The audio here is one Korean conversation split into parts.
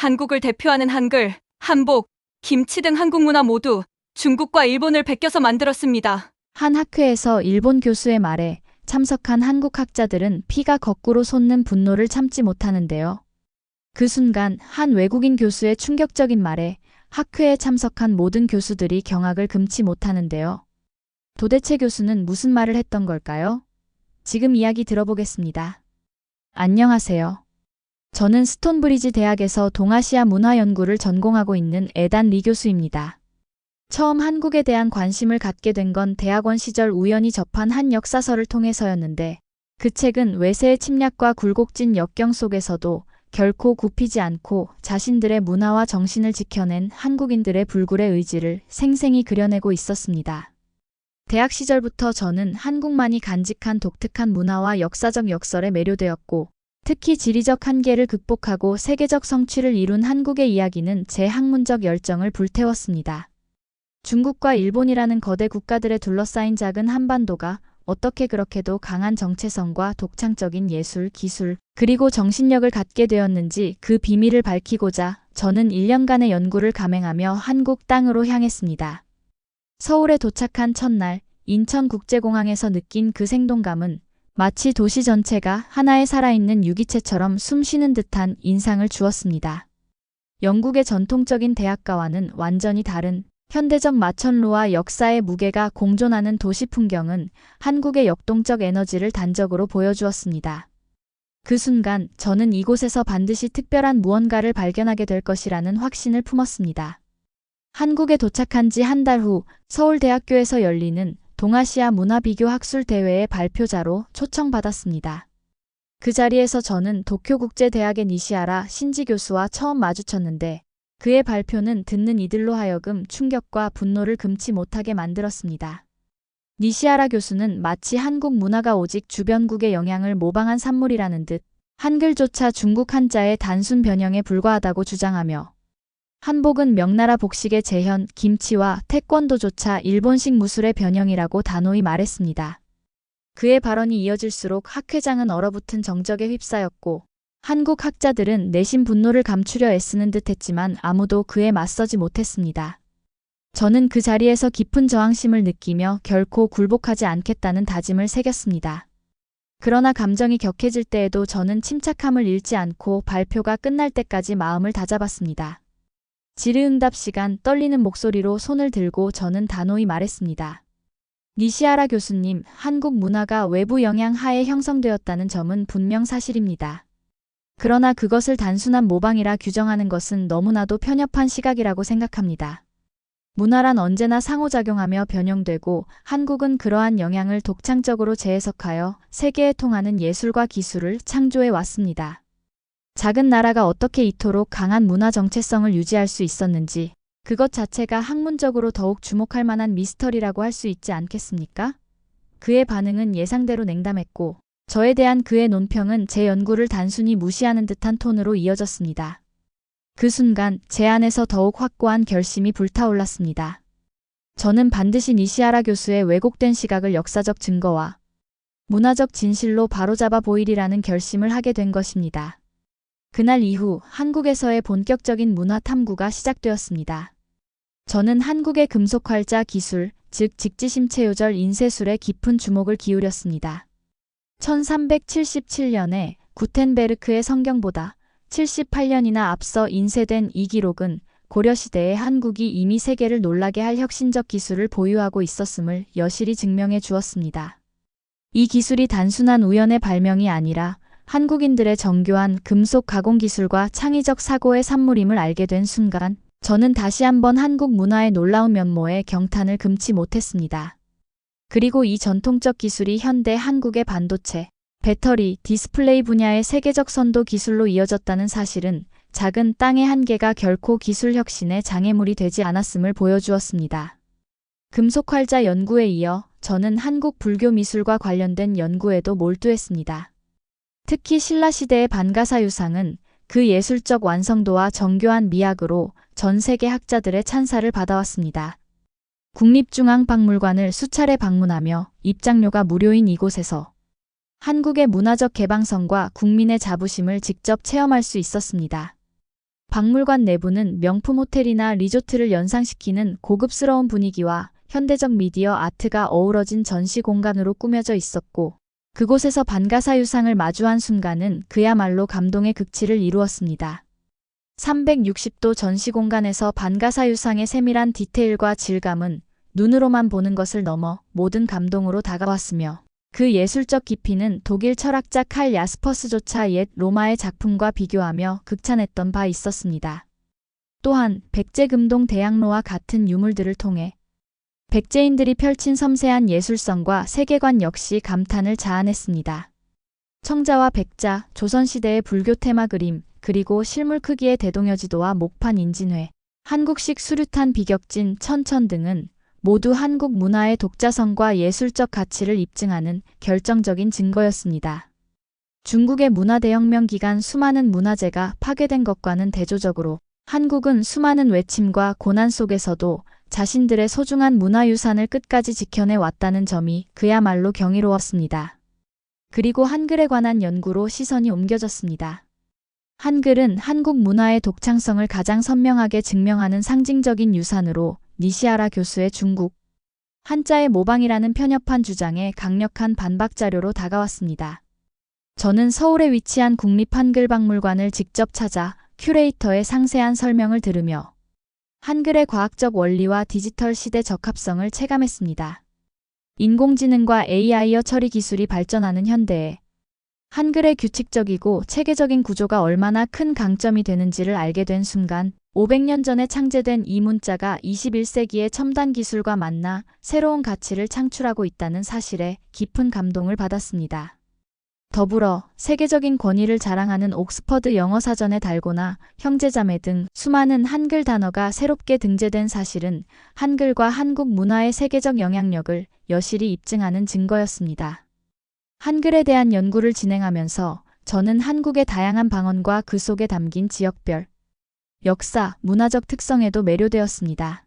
한국을 대표하는 한글, 한복, 김치 등 한국 문화 모두 중국과 일본을 베껴서 만들었습니다. 한 학회에서 일본 교수의 말에 참석한 한국 학자들은 피가 거꾸로 솟는 분노를 참지 못하는데요. 그 순간 한 외국인 교수의 충격적인 말에 학회에 참석한 모든 교수들이 경악을 금치 못하는데요. 도대체 교수는 무슨 말을 했던 걸까요? 지금 이야기 들어보겠습니다. 안녕하세요. 저는 스톤브리지 대학에서 동아시아 문화 연구를 전공하고 있는 에단 리 교수입니다. 처음 한국에 대한 관심을 갖게 된 건 대학원 시절 우연히 접한 한 역사서를 통해서였는데, 그 책은 외세의 침략과 굴곡진 역경 속에서도 결코 굽히지 않고 자신들의 문화와 정신을 지켜낸 한국인들의 불굴의 의지를 생생히 그려내고 있었습니다. 대학 시절부터 저는 한국만이 간직한 독특한 문화와 역사적 역설에 매료되었고, 특히 지리적 한계를 극복하고 세계적 성취를 이룬 한국의 이야기는 제 학문적 열정을 불태웠습니다. 중국과 일본이라는 거대 국가들에 둘러싸인 작은 한반도가 어떻게 그렇게도 강한 정체성과 독창적인 예술, 기술, 그리고 정신력을 갖게 되었는지 그 비밀을 밝히고자 저는 1년간의 연구를 감행하며 한국 땅으로 향했습니다. 서울에 도착한 첫날, 인천국제공항에서 느낀 그 생동감은 마치 도시 전체가 하나의 살아있는 유기체처럼 숨쉬는 듯한 인상을 주었습니다. 영국의 전통적인 대학가와는 완전히 다른 현대적 마천루와 역사의 무게가 공존하는 도시 풍경은 한국의 역동적 에너지를 단적으로 보여주었습니다. 그 순간 저는 이곳에서 반드시 특별한 무언가를 발견하게 될 것이라는 확신을 품었습니다. 한국에 도착한 지 한 달 후 서울대학교에서 열리는 동아시아 문화비교 학술 대회의 발표자로 초청받았습니다. 그 자리에서 저는 도쿄국제대학의 니시하라 신지 교수와 처음 마주쳤는데 그의 발표는 듣는 이들로 하여금 충격과 분노를 금치 못하게 만들었습니다. 니시하라 교수는 마치 한국 문화가 오직 주변국의 영향을 모방한 산물이라는 듯 한글조차 중국 한자의 단순 변형에 불과하다고 주장하며 한복은 명나라 복식의 재현, 김치와 태권도조차 일본식 무술의 변형이라고 단호히 말했습니다. 그의 발언이 이어질수록 학회장은 얼어붙은 정적에 휩싸였고 한국 학자들은 내심 분노를 감추려 애쓰는 듯 했지만 아무도 그에 맞서지 못했습니다. 저는 그 자리에서 깊은 저항심을 느끼며 결코 굴복하지 않겠다는 다짐을 새겼습니다. 그러나 감정이 격해질 때에도 저는 침착함을 잃지 않고 발표가 끝날 때까지 마음을 다잡았습니다. 질의응답 시간 떨리는 목소리로 손을 들고 저는 단호히 말했습니다. 니시하라 교수님, 한국 문화가 외부 영향 하에 형성되었다는 점은 분명 사실입니다. 그러나 그것을 단순한 모방이라 규정하는 것은 너무나도 편협한 시각이라고 생각합니다. 문화란 언제나 상호작용하며 변형되고 한국은 그러한 영향을 독창적으로 재해석하여 세계에 통하는 예술과 기술을 창조해 왔습니다. 작은 나라가 어떻게 이토록 강한 문화 정체성을 유지할 수 있었는지 그것 자체가 학문적으로 더욱 주목할 만한 미스터리라고 할 수 있지 않겠습니까? 그의 반응은 예상대로 냉담했고 저에 대한 그의 논평은 제 연구를 단순히 무시하는 듯한 톤으로 이어졌습니다. 그 순간 제 안에서 더욱 확고한 결심이 불타올랐습니다. 저는 반드시 니시하라 교수의 왜곡된 시각을 역사적 증거와 문화적 진실로 바로잡아 보이리라는 결심을 하게 된 것입니다. 그날 이후 한국에서의 본격적인 문화 탐구가 시작되었습니다. 저는 한국의 금속활자 기술, 즉 직지심체요절 인쇄술에 깊은 주목을 기울였습니다. 1377년에 구텐베르크의 성경보다 78년이나 앞서 인쇄된 이 기록은 고려시대에 한국이 이미 세계를 놀라게 할 혁신적 기술을 보유하고 있었음을 여실히 증명해 주었습니다. 이 기술이 단순한 우연의 발명이 아니라 한국인들의 정교한 금속 가공 기술과 창의적 사고의 산물임을 알게 된 순간 저는 다시 한번 한국 문화의 놀라운 면모에 경탄을 금치 못했습니다. 그리고 이 전통적 기술이 현대 한국의 반도체, 배터리, 디스플레이 분야의 세계적 선도 기술로 이어졌다는 사실은 작은 땅의 한계가 결코 기술 혁신의 장애물이 되지 않았음을 보여주었습니다. 금속활자 연구에 이어 저는 한국 불교 미술과 관련된 연구에도 몰두했습니다. 특히 신라시대의 반가사유상은 그 예술적 완성도와 정교한 미학으로 전 세계 학자들의 찬사를 받아왔습니다. 국립중앙박물관을 수차례 방문하며 입장료가 무료인 이곳에서 한국의 문화적 개방성과 국민의 자부심을 직접 체험할 수 있었습니다. 박물관 내부는 명품 호텔이나 리조트를 연상시키는 고급스러운 분위기와 현대적 미디어 아트가 어우러진 전시 공간으로 꾸며져 있었고, 그곳에서 반가사 유상을 마주한 순간은 그야말로 감동의 극치를 이루었습니다. 360도 전시 공간에서 반가사 유상의 세밀한 디테일과 질감은 눈으로만 보는 것을 넘어 모든 감동으로 다가왔으며, 그 예술적 깊이는 독일 철학자 칼 야스퍼스조차 옛 로마의 작품과 비교하며 극찬했던 바 있었습니다. 또한 백제금동 대학로와 같은 유물들을 통해 백제인들이 펼친 섬세한 예술성과 세계관 역시 감탄을 자아냈습니다. 청자와 백자, 조선시대의 불교 테마 그림, 그리고 실물 크기의 대동여지도와 목판 인진회, 한국식 수류탄 비격진 천천 등은 모두 한국 문화의 독자성과 예술적 가치를 입증하는 결정적인 증거였습니다. 중국의 문화대혁명 기간 수많은 문화재가 파괴된 것과는 대조적으로 한국은 수많은 외침과 고난 속에서도 자신들의 소중한 문화유산을 끝까지 지켜내 왔다는 점이 그야말로 경이로웠습니다. 그리고 한글에 관한 연구로 시선이 옮겨졌습니다. 한글은 한국 문화의 독창성을 가장 선명하게 증명하는 상징적인 유산으로 니시하라 교수의 중국 한자의 모방이라는 편협한 주장에 강력한 반박 자료로 다가왔습니다. 저는 서울에 위치한 국립한글박물관을 직접 찾아 큐레이터의 상세한 설명을 들으며 한글의 과학적 원리와 디지털 시대 적합성을 체감했습니다. 인공지능과 AI어 처리 기술이 발전하는 현대에 한글의 규칙적이고 체계적인 구조가 얼마나 큰 강점이 되는지를 알게 된 순간 500년 전에 창제된 이 문자가 21세기의 첨단 기술과 만나 새로운 가치를 창출하고 있다는 사실에 깊은 감동을 받았습니다. 더불어 세계적인 권위를 자랑하는 옥스퍼드 영어사전에 달고나 형제자매 등 수많은 한글 단어가 새롭게 등재된 사실은 한글과 한국 문화의 세계적 영향력을 여실히 입증하는 증거였습니다. 한글에 대한 연구를 진행하면서 저는 한국의 다양한 방언과 그 속에 담긴 지역별, 역사, 문화적 특성에도 매료되었습니다.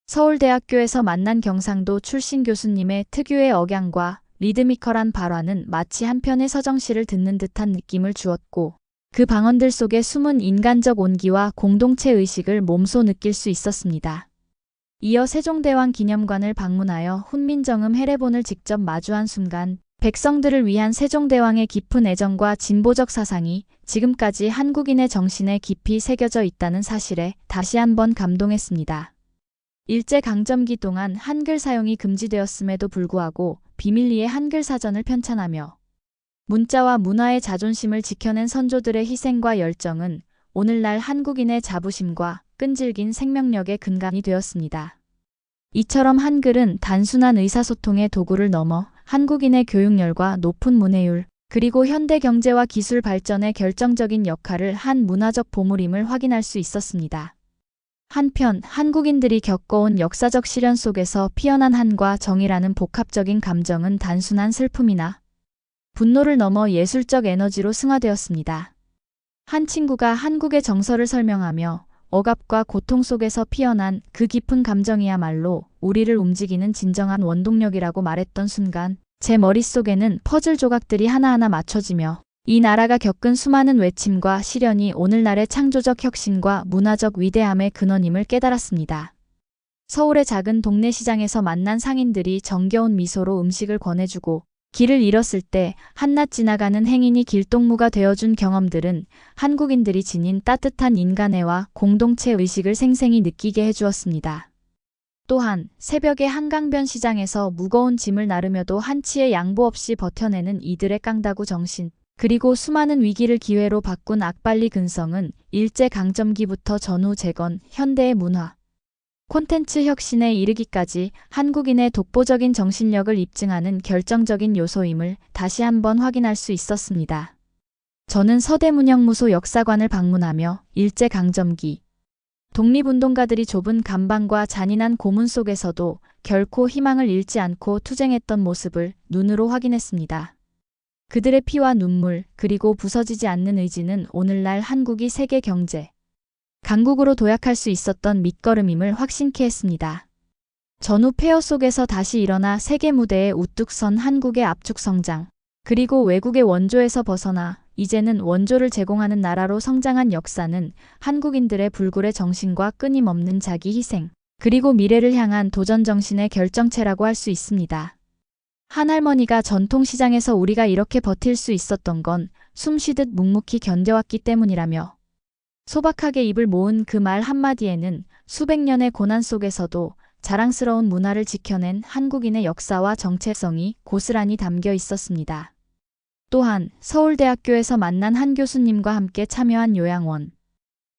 서울대학교에서 만난 경상도 출신 교수님의 특유의 억양과 리드미컬한 발화는 마치 한 편의 서정시를 듣는 듯한 느낌을 주었고, 그 방언들 속에 숨은 인간적 온기와 공동체 의식을 몸소 느낄 수 있었습니다. 이어 세종대왕 기념관을 방문하여 훈민정음 해례본을 직접 마주한 순간 백성들을 위한 세종대왕의 깊은 애정과 진보적 사상이 지금까지 한국인의 정신에 깊이 새겨져 있다는 사실에 다시 한번 감동했습니다. 일제강점기 동안 한글 사용이 금지되었음에도 불구하고 비밀리에 한글 사전을 편찬하며 문자와 문화의 자존심을 지켜낸 선조들의 희생과 열정은 오늘날 한국인의 자부심과 끈질긴 생명력의 근간이 되었습니다. 이처럼 한글은 단순한 의사소통의 도구를 넘어 한국인의 교육열과 높은 문해율, 그리고 현대 경제와 기술 발전에 결정적인 역할을 한 문화적 보물임을 확인할 수 있었습니다. 한편 한국인들이 겪어온 역사적 시련 속에서 피어난 한과 정이라는 복합적인 감정은 단순한 슬픔이나 분노를 넘어 예술적 에너지로 승화되었습니다. 한 친구가 한국의 정서를 설명하며 억압과 고통 속에서 피어난 그 깊은 감정이야말로 우리를 움직이는 진정한 원동력이라고 말했던 순간 제 머릿속에는 퍼즐 조각들이 하나하나 맞춰지며 이 나라가 겪은 수많은 외침과 시련이 오늘날의 창조적 혁신과 문화적 위대함의 근원임을 깨달았습니다. 서울의 작은 동네 시장에서 만난 상인들이 정겨운 미소로 음식을 권해주고 길을 잃었을 때 한낱 지나가는 행인이 길동무가 되어준 경험들은 한국인들이 지닌 따뜻한 인간애와 공동체 의식을 생생히 느끼게 해주었습니다. 또한 새벽의 한강변 시장에서 무거운 짐을 나르며도 한치의 양보 없이 버텨내는 이들의 깡다구 정신, 그리고 수많은 위기를 기회로 바꾼 악발리 근성은 일제강점기부터 전후 재건, 현대의 문화, 콘텐츠 혁신에 이르기까지 한국인의 독보적인 정신력을 입증하는 결정적인 요소임을 다시 한번 확인할 수 있었습니다. 저는 서대문형무소 역사관을 방문하며 일제강점기 독립운동가들이 좁은 감방과 잔인한 고문 속에서도 결코 희망을 잃지 않고 투쟁했던 모습을 눈으로 확인했습니다. 그들의 피와 눈물, 그리고 부서지지 않는 의지는 오늘날 한국이 세계 경제 강국으로 도약할 수 있었던 밑거름임을 확신케 했습니다. 전후 폐허 속에서 다시 일어나 세계 무대에 우뚝 선 한국의 압축 성장, 그리고 외국의 원조에서 벗어나 이제는 원조를 제공하는 나라로 성장한 역사는 한국인들의 불굴의 정신과 끊임없는 자기 희생, 그리고 미래를 향한 도전 정신의 결정체라고 할 수 있습니다. 한할머니가 전통시장에서 우리가 이렇게 버틸 수 있었던 건 숨쉬듯 묵묵히 견뎌왔기 때문이라며 소박하게 입을 모은 그 말 한마디에는 수백 년의 고난 속에서도 자랑스러운 문화를 지켜낸 한국인의 역사와 정체성이 고스란히 담겨 있었습니다. 또한 서울대학교에서 만난 한 교수님과 함께 참여한 요양원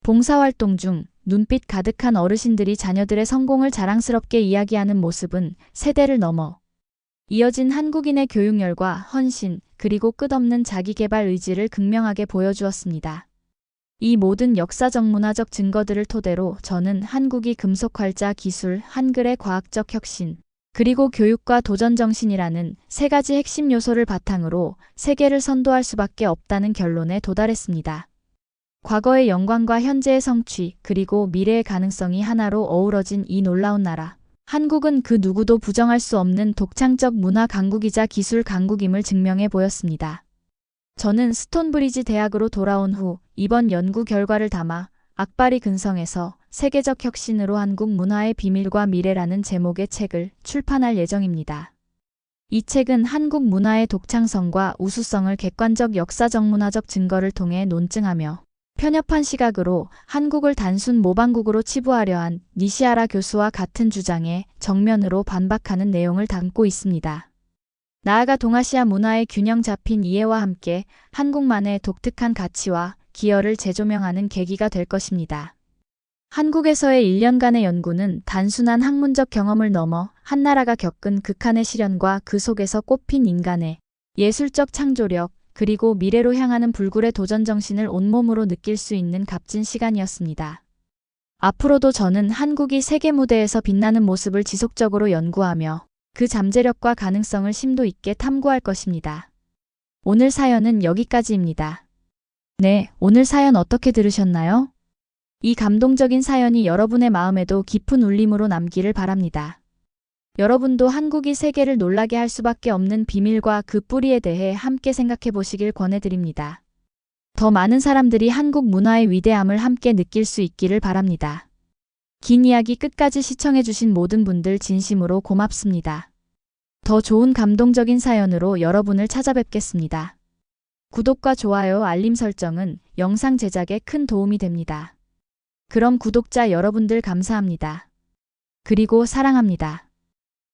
봉사활동 중 눈빛 가득한 어르신들이 자녀들의 성공을 자랑스럽게 이야기하는 모습은 세대를 넘어 이어진 한국인의 교육열과 헌신, 그리고 끝없는 자기개발 의지를 극명하게 보여주었습니다. 이 모든 역사적 문화적 증거들을 토대로 저는 한국이 금속활자 기술, 한글의 과학적 혁신, 그리고 교육과 도전 정신이라는 세 가지 핵심 요소를 바탕으로 세계를 선도할 수밖에 없다는 결론에 도달했습니다. 과거의 영광과 현재의 성취, 그리고 미래의 가능성이 하나로 어우러진 이 놀라운 나라. 한국은 그 누구도 부정할 수 없는 독창적 문화 강국이자 기술 강국임을 증명해 보였습니다. 저는 스톤브리지 대학으로 돌아온 후 이번 연구 결과를 담아 악바리 근성에서 세계적 혁신으로 한국 문화의 비밀과 미래라는 제목의 책을 출판할 예정입니다. 이 책은 한국 문화의 독창성과 우수성을 객관적 역사적 문화적 증거를 통해 논증하며 편협한 시각으로 한국을 단순 모방국으로 치부하려 한 니시하라 교수와 같은 주장에 정면으로 반박하는 내용을 담고 있습니다. 나아가 동아시아 문화의 균형 잡힌 이해와 함께 한국만의 독특한 가치와 기여를 재조명하는 계기가 될 것입니다. 한국에서의 1년간의 연구는 단순한 학문적 경험을 넘어 한 나라가 겪은 극한의 시련과 그 속에서 꽃핀 인간의 예술적 창조력, 그리고 미래로 향하는 불굴의 도전 정신을 온몸으로 느낄 수 있는 값진 시간이었습니다. 앞으로도 저는 한국이 세계 무대에서 빛나는 모습을 지속적으로 연구하며 그 잠재력과 가능성을 심도 있게 탐구할 것입니다. 오늘 사연은 여기까지입니다. 네, 오늘 사연 어떻게 들으셨나요? 이 감동적인 사연이 여러분의 마음에도 깊은 울림으로 남기를 바랍니다. 여러분도 한국이 세계를 놀라게 할 수밖에 없는 비밀과 그 뿌리에 대해 함께 생각해 보시길 권해드립니다. 더 많은 사람들이 한국 문화의 위대함을 함께 느낄 수 있기를 바랍니다. 긴 이야기 끝까지 시청해주신 모든 분들 진심으로 고맙습니다. 더 좋은 감동적인 사연으로 여러분을 찾아뵙겠습니다. 구독과 좋아요, 알림 설정은 영상 제작에 큰 도움이 됩니다. 그럼 구독자 여러분들 감사합니다. 그리고 사랑합니다.